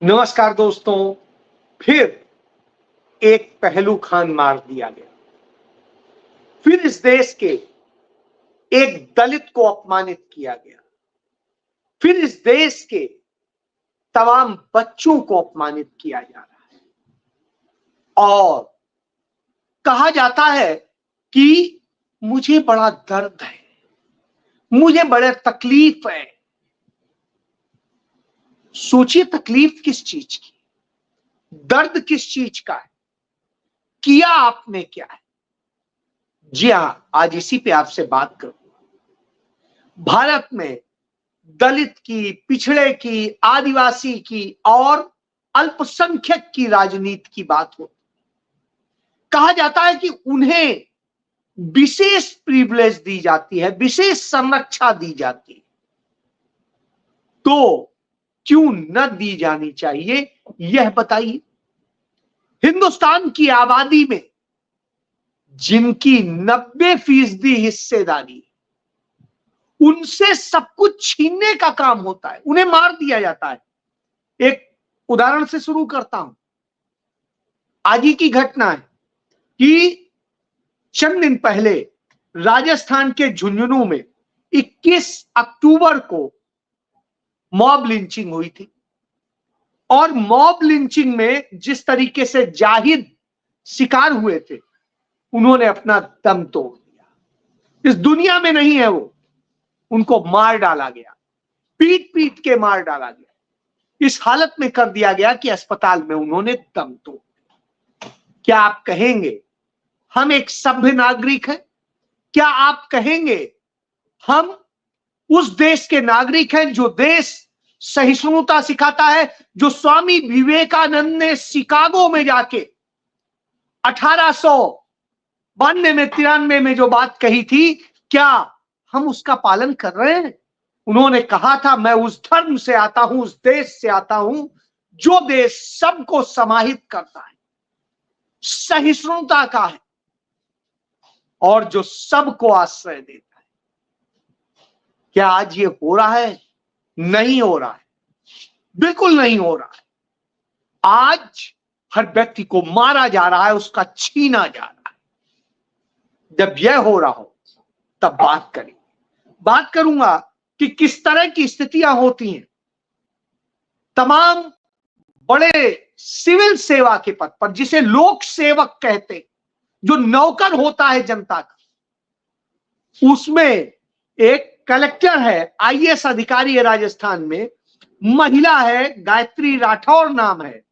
नमस्कार दोस्तों, फिर एक पहलू खान मार दिया गया। फिर इस देश के एक दलित को अपमानित किया गया। फिर इस देश के तमाम बच्चों को अपमानित किया जा रहा है और कहा जाता है कि मुझे बड़ा दर्द है, मुझे बड़े तकलीफ है। सोचिए, तकलीफ किस चीज की, दर्द किस चीज का है, किया आपने क्या है। जी हां, आज इसी पे आपसे बात करूंगा। भारत में दलित की, पिछड़े की, आदिवासी की और अल्पसंख्यक की राजनीति की बात हो। कहा जाता है कि उन्हें विशेष प्रिविलेज दी जाती है, विशेष संरक्षा दी जाती है। तो क्यों न दी जानी चाहिए, यह बताइए। हिंदुस्तान की आबादी में जिनकी 90% हिस्सेदारी, उनसे सब कुछ छीनने का काम होता है, उन्हें मार दिया जाता है। एक उदाहरण से शुरू करता हूं। आज ही की घटना है कि चंद दिन पहले राजस्थान के झुंझुनू में 21 अक्टूबर को मॉब लिंचिंग हुई थी और मॉब लिंचिंग में जिस तरीके से जाहिद शिकार हुए थे, उन्होंने अपना दम तोड़ दिया। इस दुनिया में नहीं है वो, उनको मार डाला गया, पीट पीट के मार डाला गया। इस हालत में कर दिया गया कि अस्पताल में उन्होंने दम तोड़ दिया। क्या आप कहेंगे हम एक सभ्य नागरिक हैं? क्या आप कहेंगे हम उस देश के नागरिक हैं जो देश सहिष्णुता सिखाता है, जो स्वामी विवेकानंद ने शिकागो में जाके 1892 में 93 में जो बात कही थी, क्या हम उसका पालन कर रहे हैं? उन्होंने कहा था, मैं उस धर्म से आता हूं, उस देश से आता हूं जो देश सबको समाहित करता है, सहिष्णुता का है और जो सबको आश्रय देता है। क्या आज ये हो रहा है? नहीं हो रहा है, बिल्कुल नहीं हो रहा है। आज हर व्यक्ति को मारा जा रहा है, उसका छीना जा रहा है। जब यह हो रहा हो तब बात करेंगे। बात करूंगा कि किस तरह की स्थितियां होती हैं तमाम बड़े सिविल सेवा के पद पर, जिसे लोक सेवक कहते, जो नौकर होता है जनता का। उसमें एक कलेक्टर है, आईएएस अधिकारी है राजस्थान में, महिला है, गायत्री राठौर नाम है।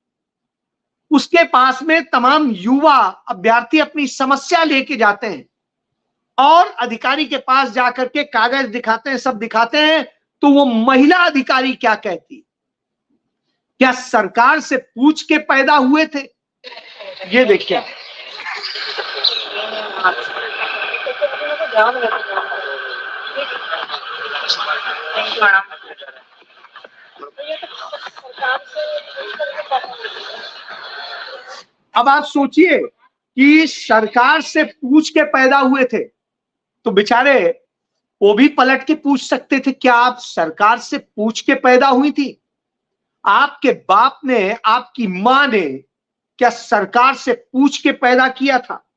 उसके पास में तमाम युवा अभ्यर्थी अपनी समस्या लेके जाते हैं और अधिकारी के पास जाकर के कागज दिखाते हैं, सब दिखाते हैं। तो वो महिला अधिकारी क्या कहती, क्या सरकार से पूछ के पैदा हुए थे? ये देखिए, अब आप सोचिए कि सरकार से पूछ के पैदा हुए थे तो बेचारे वो भी पलट के पूछ सकते थे, क्या आप सरकार से पूछ के पैदा हुई थी? आपके बाप ने, आपकी मां ने क्या सरकार से पूछ के पैदा किया था?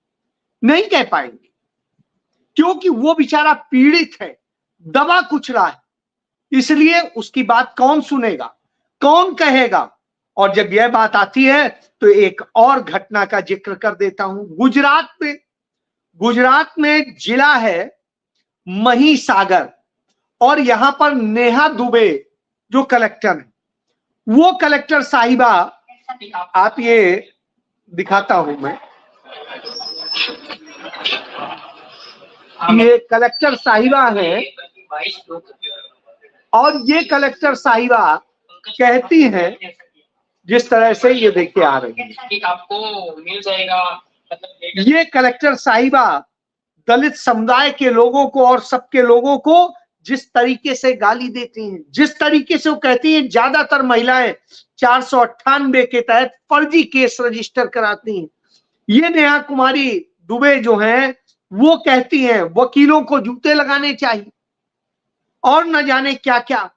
नहीं कह पाएंगे, क्योंकि वो बेचारा पीड़ित है, दबा कुचला है। इसलिए उसकी बात कौन सुनेगा, कौन कहेगा? और जब यह बात आती है तो एक और घटना का जिक्र कर देता हूं। गुजरात में जिला है महिसागर और यहां पर नेहा दुबे जो कलेक्टर है, वो कलेक्टर साहिबा, आप ये दिखाता हूं मैं, ये कलेक्टर साहिबा है और ये कलेक्टर साहिबा कहती हैं जिस तरह से, ये देखिए आ रही है, आपको मिल जाएगा। ये कलेक्टर साहिबा दलित समुदाय के लोगों को और सबके लोगों को जिस तरीके से गाली देती हैं, जिस तरीके से वो कहती हैं, ज्यादातर महिलाएं 498 के तहत फर्जी केस रजिस्टर कराती हैं। ये नेहा कुमारी दुबे जो हैं, वो कहती हैं वकीलों को जूते लगाने चाहिए और न जाने क्या क्या।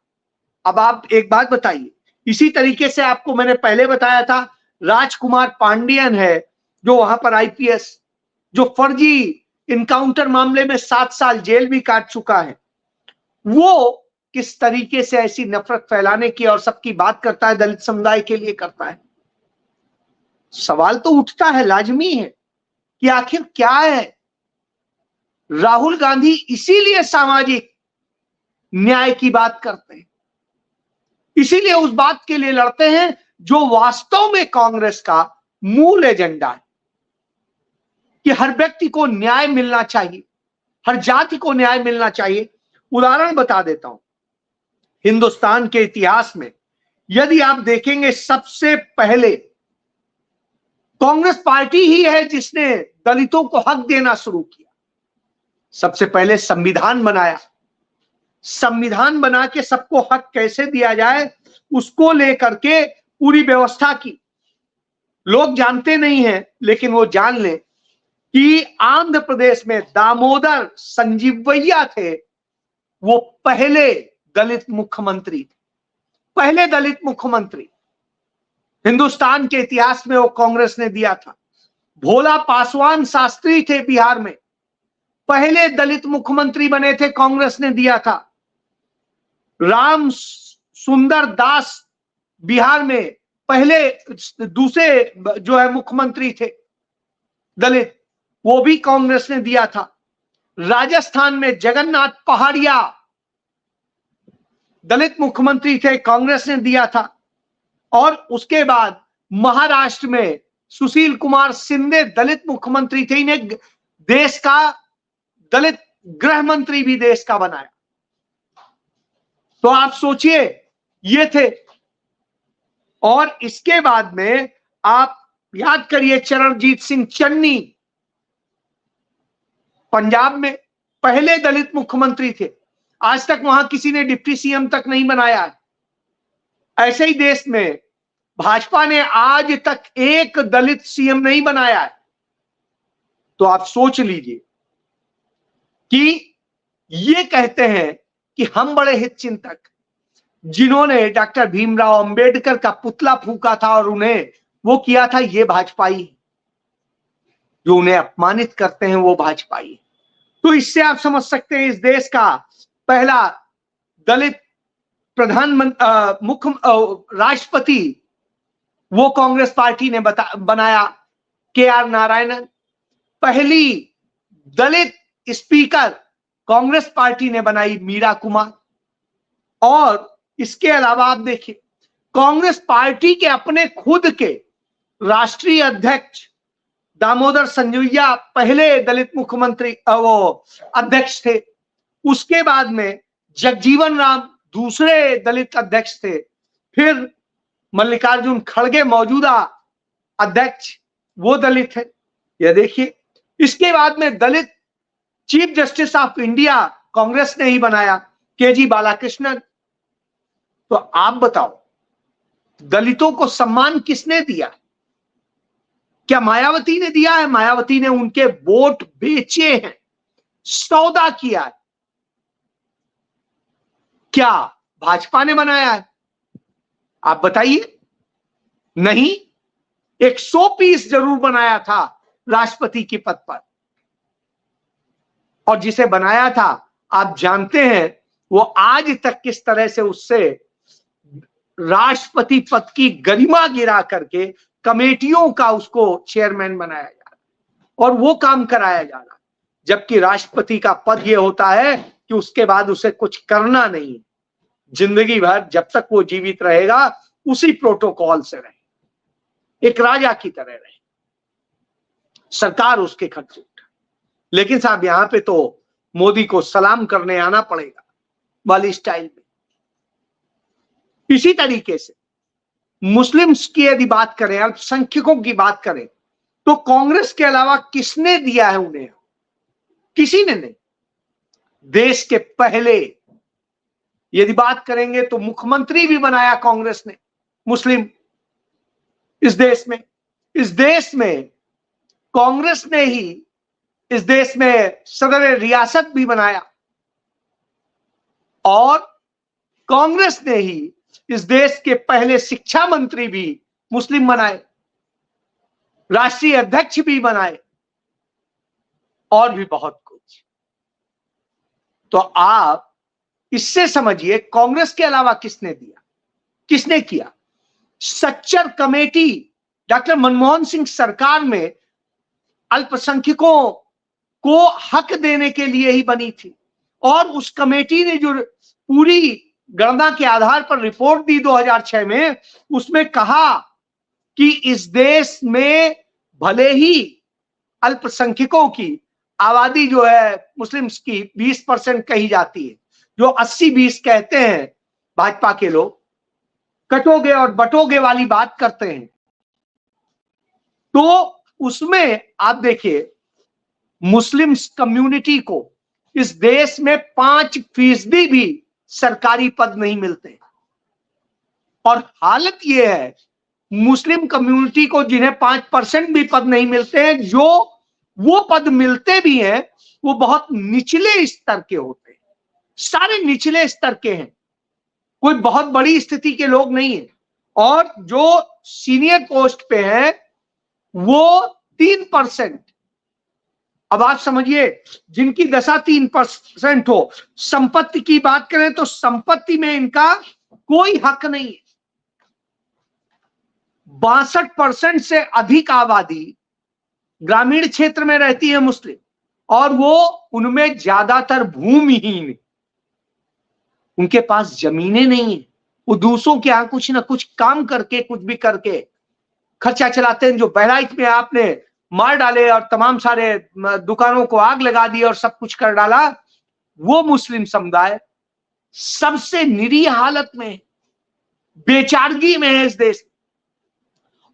अब आप एक बात बताइए, इसी तरीके से आपको मैंने पहले बताया था, राजकुमार पांडियन है जो वहां पर आईपीएस, जो फर्जी इनकाउंटर मामले में 7 साल जेल भी काट चुका है, वो किस तरीके से ऐसी नफरत फैलाने की और सबकी बात करता है, दलित समुदाय के लिए करता है। सवाल तो उठता है, लाजमी है कि आखिर क्या है। राहुल गांधी इसीलिए सामाजिक न्याय की बात करते हैं, इसीलिए उस बात के लिए लड़ते हैं जो वास्तव में कांग्रेस का मूल एजेंडा है कि हर व्यक्ति को न्याय मिलना चाहिए, हर जाति को न्याय मिलना चाहिए। उदाहरण बता देता हूं, हिंदुस्तान के इतिहास में यदि आप देखेंगे, सबसे पहले कांग्रेस पार्टी ही है जिसने दलितों को हक देना शुरू किया। सबसे पहले संविधान बनाया, संविधान बना के सबको हक कैसे दिया जाए उसको लेकर के पूरी व्यवस्था की। लोग जानते नहीं हैं, लेकिन वो जान ले कि आंध्र प्रदेश में दामोदर संजीवैया थे, वो पहले दलित मुख्यमंत्री थे, पहले दलित मुख्यमंत्री हिंदुस्तान के इतिहास में वो कांग्रेस ने दिया था। भोला पासवान शास्त्री थे बिहार में, पहले दलित मुख्यमंत्री बने थे, कांग्रेस ने दिया था। राम सुंदर दास बिहार में पहले दूसरे जो है मुख्यमंत्री थे दलित, वो भी कांग्रेस ने दिया था। राजस्थान में जगन्नाथ पहाड़िया दलित मुख्यमंत्री थे, कांग्रेस ने दिया था। और उसके बाद महाराष्ट्र में सुशील कुमार शिंदे दलित मुख्यमंत्री थे, इन्हें देश का दलित गृह मंत्री भी देश का बनाया। तो आप सोचिए, ये थे। और इसके बाद में आप याद करिए, चरणजीत सिंह चन्नी पंजाब में पहले दलित मुख्यमंत्री थे, आज तक वहां किसी ने डिप्टी सीएम तक नहीं बनाया है। ऐसे ही देश में भाजपा ने आज तक एक दलित सीएम नहीं बनाया है। तो आप सोच लीजिए कि ये कहते हैं कि हम बड़े हित चिंतक, जिन्होंने डॉक्टर भीमराव अंबेडकर का पुतला फूका था और उन्हें वो किया था, ये भाजपाई, जो उन्हें अपमानित करते हैं वो भाजपाई। तो इससे आप समझ सकते हैं, इस देश का पहला दलित प्रधानमंत्री मुख्य राष्ट्रपति वो कांग्रेस पार्टी ने बनाया, KR नारायणन। पहली दलित स्पीकर कांग्रेस पार्टी ने बनाई, मीरा कुमार। और इसके अलावा आप देखिए, कांग्रेस पार्टी के अपने खुद के राष्ट्रीय अध्यक्ष दामोदर संजोया पहले दलित मुख्यमंत्री वो अध्यक्ष थे। उसके बाद में जगजीवन राम दूसरे दलित अध्यक्ष थे। फिर मल्लिकार्जुन खड़गे मौजूदा अध्यक्ष, वो दलित है, यह देखिए। इसके बाद में दलित chief justice of India Congress ने ही बनाया, KG बालाकृष्णन। तो आप बताओ, दलितों को सम्मान किसने दिया? क्या मायावती ने दिया है? मायावती ने उनके वोट बेचे हैं, सौदा किया है। क्या भाजपा ने बनाया है? आप बताइए। नहीं, एक 100 पीस जरूर बनाया था राष्ट्रपति के पद पर, और जिसे बनाया था आप जानते हैं वो आज तक किस तरह से उससे राष्ट्रपति पद की गरिमा गिरा करके कमेटियों का उसको चेयरमैन बनाया जा रहा और वो काम कराया जा रहा, जबकि राष्ट्रपति का पद ये होता है कि उसके बाद उसे कुछ करना नहीं, जिंदगी भर जब तक वो जीवित रहेगा उसी प्रोटोकॉल से रहे, एक राजा की तरह रहे, सरकार उसके खर्चे उठाए। लेकिन साहब यहां पे तो मोदी को सलाम करने आना पड़ेगा वाली स्टाइल में। इसी तरीके से मुस्लिम्स की यदि बात करें, अल्पसंख्यकों की बात करें, तो कांग्रेस के अलावा किसने दिया है उन्हें? किसी ने नहीं। देश के पहले यदि बात करेंगे तो मुख्यमंत्री भी बनाया कांग्रेस ने मुस्लिम इस देश में। इस देश में कांग्रेस ने ही इस देश में सदर रियासत भी बनाया, और कांग्रेस ने ही इस देश के पहले शिक्षा मंत्री भी मुस्लिम बनाए, राष्ट्रीय अध्यक्ष भी बनाए, और भी बहुत कुछ। तो आप इससे समझिए कांग्रेस के अलावा किसने दिया, किसने किया? सच्चर कमेटी डॉक्टर मनमोहन सिंह सरकार में अल्पसंख्यकों को हक देने के लिए ही बनी थी, और उस कमेटी ने जो पूरी गणना के आधार पर रिपोर्ट दी 2006 में, उसमें कहा कि इस देश में भले ही अल्पसंख्यकों की आबादी जो है मुस्लिम्स की 20% कही जाती है, जो 80-20 कहते हैं भाजपा के लोग, कटोगे और बटोगे वाली बात करते हैं, तो उसमें आप देखिए मुस्लिम्स कम्युनिटी को इस देश में 5% भी सरकारी पद नहीं मिलते, और हालत यह है मुस्लिम कम्युनिटी को जिन्हें 5% भी पद नहीं मिलते हैं, जो वो पद मिलते भी हैं वो बहुत निचले स्तर के होते हैं, सारे निचले स्तर के हैं, कोई बहुत बड़ी स्थिति के लोग नहीं है, और जो सीनियर पोस्ट पे हैं वो 3%। अब आप समझिए जिनकी दशा 3% हो, संपत्ति की बात करें तो संपत्ति में इनका कोई हक नहीं है। 62% से अधिक आबादी ग्रामीण क्षेत्र में रहती है मुस्लिम, और वो उनमें ज्यादातर भूमिहीन, उनके पास जमीनें नहीं है, वो दूसरों के यहां कुछ ना कुछ काम करके, कुछ भी करके खर्चा चलाते हैं। जो बहराइच में आपने मार डाले और तमाम सारे दुकानों को आग लगा दी और सब कुछ कर डाला, वो मुस्लिम समुदाय सबसे निरीह हालत में, बेचारगी में है इस देश।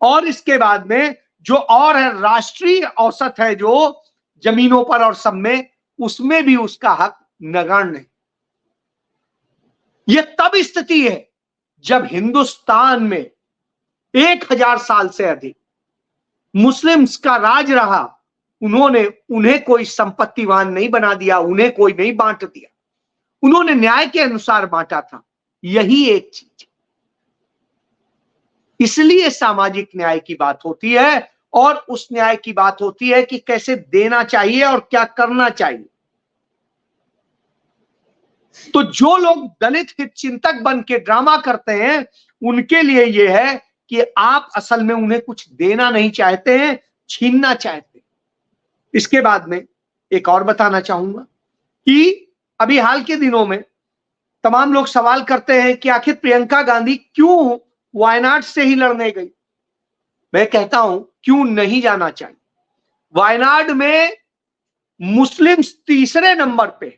और इसके बाद में जो और है, राष्ट्रीय औसत है जो जमीनों पर और सब में, उसमें भी उसका हक नगण्य है। यह तब स्थिति है जब हिंदुस्तान में 1000 साल से अधिक मुस्लिम्स का राज रहा, उन्हें कोई संपत्तिवान नहीं बना दिया, उन्हें कोई नहीं बांट दिया, उन्होंने न्याय के अनुसार बांटा था। यही एक चीज, इसलिए सामाजिक न्याय की बात होती है, और उस न्याय की बात होती है कि कैसे देना चाहिए और क्या करना चाहिए। तो जो लोग दलित हित चिंतक बन के ड्रामा करते हैं, उनके लिए यह है कि आप असल में उन्हें कुछ देना नहीं चाहते हैं, छीनना चाहते हैं। इसके बाद में एक और बताना चाहूंगा कि अभी हाल के दिनों में तमाम लोग सवाल करते हैं कि आखिर प्रियंका गांधी क्यों वायनाड से ही लड़ने गई। मैं कहता हूं क्यों नहीं जाना चाहिए। वायनाड में मुस्लिम्स तीसरे नंबर पे,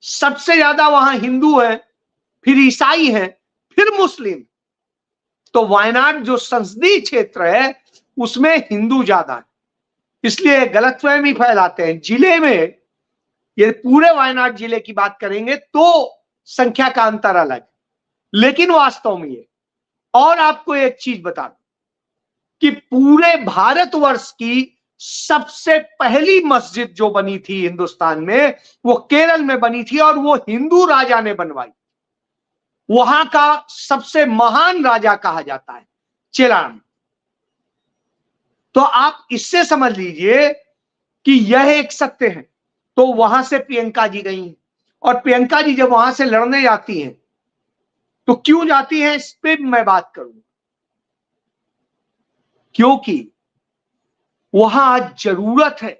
सबसे ज्यादा वहां हिंदू हैं, फिर ईसाई हैं, फिर मुस्लिम। तो वायनाड जो संसदीय क्षेत्र है उसमें हिंदू ज्यादा है, इसलिए गलतफहमी फैलाते हैं। जिले में, ये पूरे वायनाड जिले की बात करेंगे तो संख्या का अंतर अलग, लेकिन वास्तव में ये। और आपको एक चीज बता दूं कि पूरे भारतवर्ष की सबसे पहली मस्जिद जो बनी थी हिंदुस्तान में, वो केरल में बनी थी, और वो हिंदू राजा ने बनवाई। वहां का सबसे महान राजा कहा जाता है चेलाम। तो आप इससे समझ लीजिए कि यह एक सत्य है। तो वहां से प्रियंका जी गई, और प्रियंका जी जब वहां से लड़ने जाती हैं तो क्यों जाती हैं, इस पे मैं बात करूंगा। क्योंकि वहां आज जरूरत है।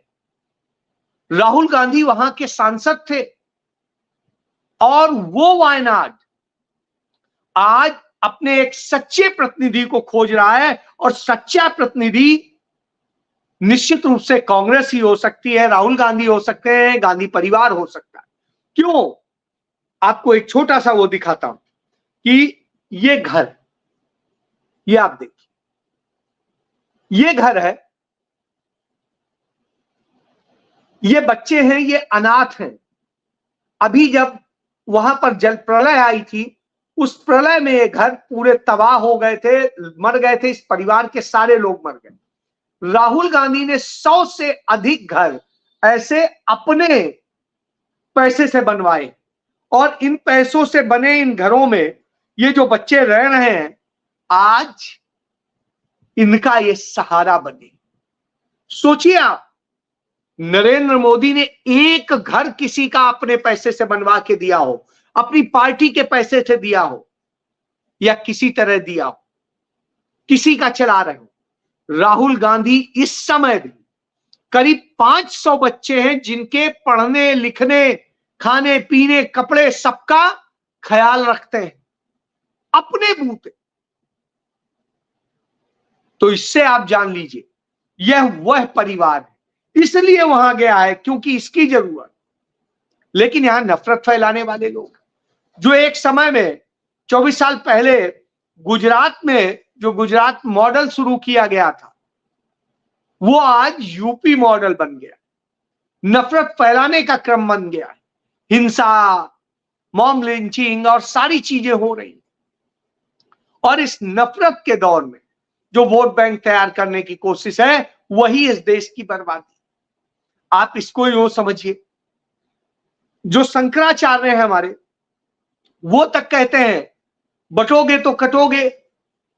राहुल गांधी वहां के सांसद थे, और वो वायनाड आज अपने एक सच्चे प्रतिनिधि को खोज रहा है, और सच्चा प्रतिनिधि निश्चित रूप से कांग्रेस ही हो सकती है, राहुल गांधी हो सकते हैं, गांधी परिवार हो सकता है। क्यों? आपको एक छोटा सा वो दिखाता हूं कि ये घर, ये आप देखिए, ये घर है, ये बच्चे हैं, ये अनाथ हैं। अभी जब वहां पर जल प्रलय आई थी, उस प्रलय में ये घर पूरे तबाह हो गए थे, मर गए थे, इस परिवार के सारे लोग मर गए। राहुल गांधी ने 100 से अधिक घर ऐसे अपने पैसे से बनवाए, और इन पैसों से बने इन घरों में ये जो बच्चे रह रहे हैं आज इनका ये सहारा बने। सोचिए आप, नरेंद्र मोदी ने एक घर किसी का अपने पैसे से बनवा के दिया हो, अपनी पार्टी के पैसे से दिया हो या किसी तरह दिया हो, किसी का चला रहे हो। राहुल गांधी इस समय भी करीब 500 बच्चे हैं जिनके पढ़ने लिखने खाने पीने कपड़े सबका ख्याल रखते हैं अपने बूते। तो इससे आप जान लीजिए यह वह परिवार है, इसलिए वहां गया है क्योंकि इसकी जरूरत। लेकिन यहां नफरत फैलाने वाले लोग जो एक समय में 24 साल पहले गुजरात में जो गुजरात मॉडल शुरू किया गया था वो आज यूपी मॉडल बन गया, नफरत फैलाने का क्रम बन गया, हिंसा मॉब लिंचिंग और सारी चीजें हो रही। और इस नफरत के दौर में जो वोट बैंक तैयार करने की कोशिश है वही इस देश की बर्बादी। आप इसको यूं समझिए, जो शंकराचार्य हैं हमारे वो तक कहते हैं बटोगे तो कटोगे,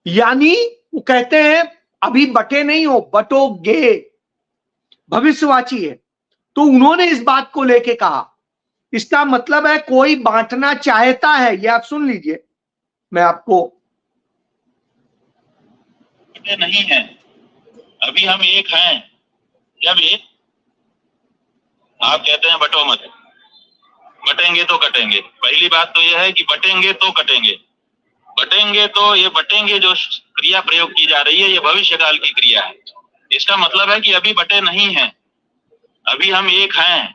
यानी वो कहते हैं अभी बटे नहीं हो बटोगे, भविष्यवाची है। तो उन्होंने इस बात को लेके कहा, इसका मतलब है कोई बांटना चाहता है। ये आप सुन लीजिए, मैं आपको नहीं है, अभी हम एक हैं। जब एक आप कहते हैं बटो मत, बटेंगे तो कटेंगे। पहली बात तो यह है कि बटेंगे तो कटेंगे। बटेंगे तो ये बटेंगे जो क्रिया प्रयोग की जा रही है ये भविष्यकाल की क्रिया है। इसका मतलब है कि अभी बटे नहीं हैं, अभी हम एक हैं।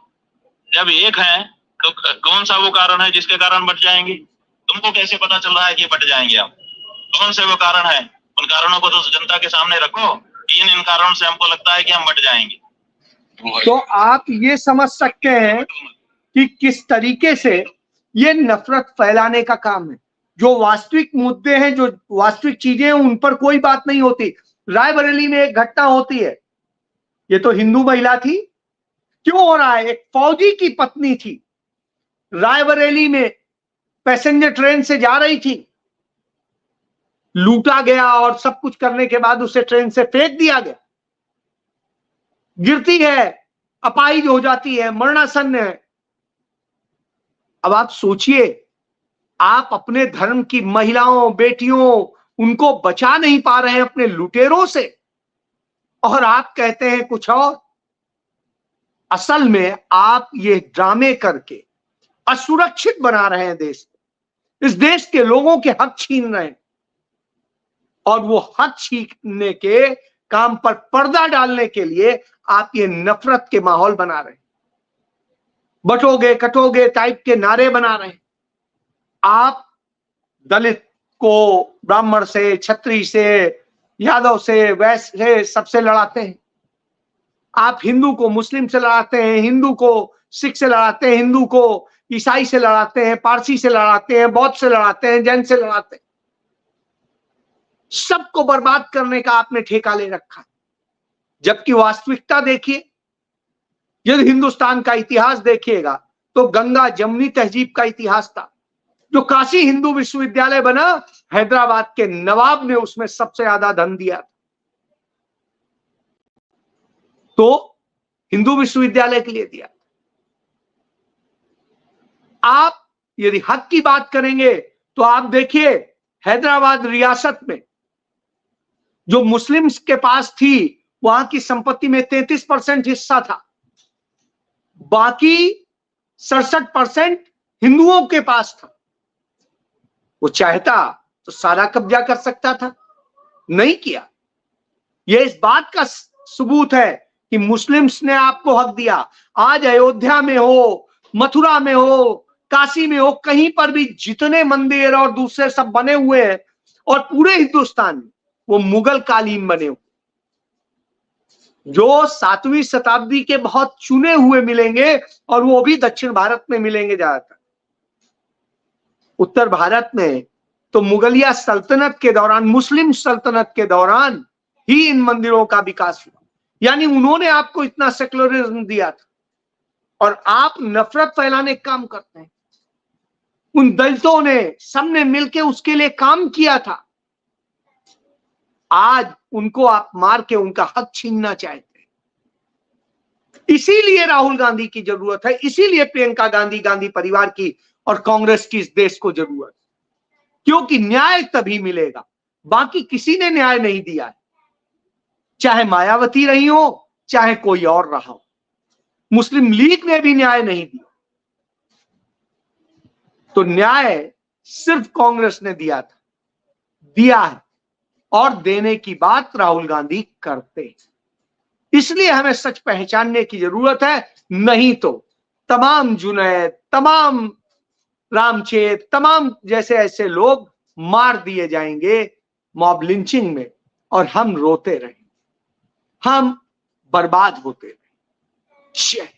जब एक हैं तो कौन सा वो कारण है जिसके कारण बट जाएंगे? तुमको कैसे पता चल रहा है कि बट जाएंगे हम? कौन से वो कारण है? उन कारणों को तो जनता के सामने रखो कि इन कारणों से हमको लगता है कि हम बट जाएंगे। तो आप ये समझ सकते हैं कि किस तरीके से ये नफरत फैलाने का काम है। जो वास्तविक मुद्दे हैं, जो वास्तविक चीजें हैं, उन पर कोई बात नहीं होती। रायबरेली में एक घटना होती है, ये तो हिंदू महिला थी, क्यों हो रहा है? एक फौजी की पत्नी थी, रायबरेली में पैसेंजर ट्रेन से जा रही थी, लूटा गया और सब कुछ करने के बाद उसे ट्रेन से फेंक दिया गया। गिरती है, अपाहिज हो जाती है, मरणासन्न है। अब आप सोचिए, आप अपने धर्म की महिलाओं बेटियों उनको बचा नहीं पा रहे हैं अपने लुटेरों से, और आप कहते हैं कुछ और। असल में आप ये ड्रामे करके असुरक्षित बना रहे हैं देश को, इस देश के लोगों के हक छीन रहे हैं, और वो हक छीनने के काम पर पर्दा डालने के लिए आप ये नफरत के माहौल बना रहे हैं, बटोगे कटोगे टाइप के नारे बना रहे हैं। आप दलित को ब्राह्मण से, क्षत्रिय से, यादव से, वैश्य से सबसे लड़ाते हैं। आप हिंदू को मुस्लिम से लड़ाते हैं, हिंदू को सिख से लड़ाते हैं, हिंदू को ईसाई से लड़ाते हैं, पारसी से लड़ाते हैं, बौद्ध से लड़ाते हैं, जैन से लड़ाते हैं। सबको बर्बाद करने का आपने ठेका ले रखा है। जबकि वास्तविकता देखिए, यदि हिंदुस्तान का इतिहास देखिएगा तो गंगा जमुनी तहजीब का इतिहास था। जो काशी हिंदू विश्वविद्यालय बना, हैदराबाद के नवाब ने उसमें सबसे ज्यादा धन दिया। तो हिंदू विश्वविद्यालय के लिए दिया। आप यदि हक की बात करेंगे तो आप देखिए, हैदराबाद रियासत में जो मुस्लिम्स के पास थी वहां की संपत्ति में 33% हिस्सा था, बाकी 67% हिंदुओं के पास था। वो चाहता तो सारा कब्जा कर सकता था, नहीं किया। यह इस बात का सबूत है कि मुस्लिम्स ने आपको हक दिया। आज अयोध्या में हो, मथुरा में हो, काशी में हो, कहीं पर भी जितने मंदिर और दूसरे सब बने हुए हैं और पूरे हिंदुस्तान में वो मुगल कालीन बने हुए, जो 7वीं शताब्दी के बहुत चुने हुए मिलेंगे, और वो भी दक्षिण भारत में मिलेंगे ज्यादातर। उत्तर भारत में तो मुगलिया सल्तनत के दौरान, मुस्लिम सल्तनत के दौरान ही इन मंदिरों का विकास हुआ। यानी उन्होंने आपको इतना सेक्युलरिज्म दिया था, और आप नफरत फैलाने का काम करते हैं। उन दलितों ने, सबने मिलके उसके लिए काम किया था। आज उनको आप मार के उनका हक छीनना चाहते हैं। इसीलिए राहुल गांधी की जरूरत है, इसीलिए प्रियंका गांधी, गांधी परिवार की और कांग्रेस की इस देश को जरूरत है, क्योंकि न्याय तभी मिलेगा। बाकी किसी ने न्याय नहीं दिया है, चाहे मायावती रही हो, चाहे कोई और रहा हो। मुस्लिम लीग ने भी न्याय नहीं दिया, तो न्याय सिर्फ कांग्रेस ने दिया था, दिया है, और देने की बात राहुल गांधी करते हैं। इसलिए हमें सच पहचानने की जरूरत है, नहीं तो तमाम जुनैद, तमाम रामचेत, तमाम जैसे ऐसे लोग मार दिए जाएंगे मॉब लिंचिंग में, और हम रोते रहेंगे, हम बर्बाद होते रहेंगे।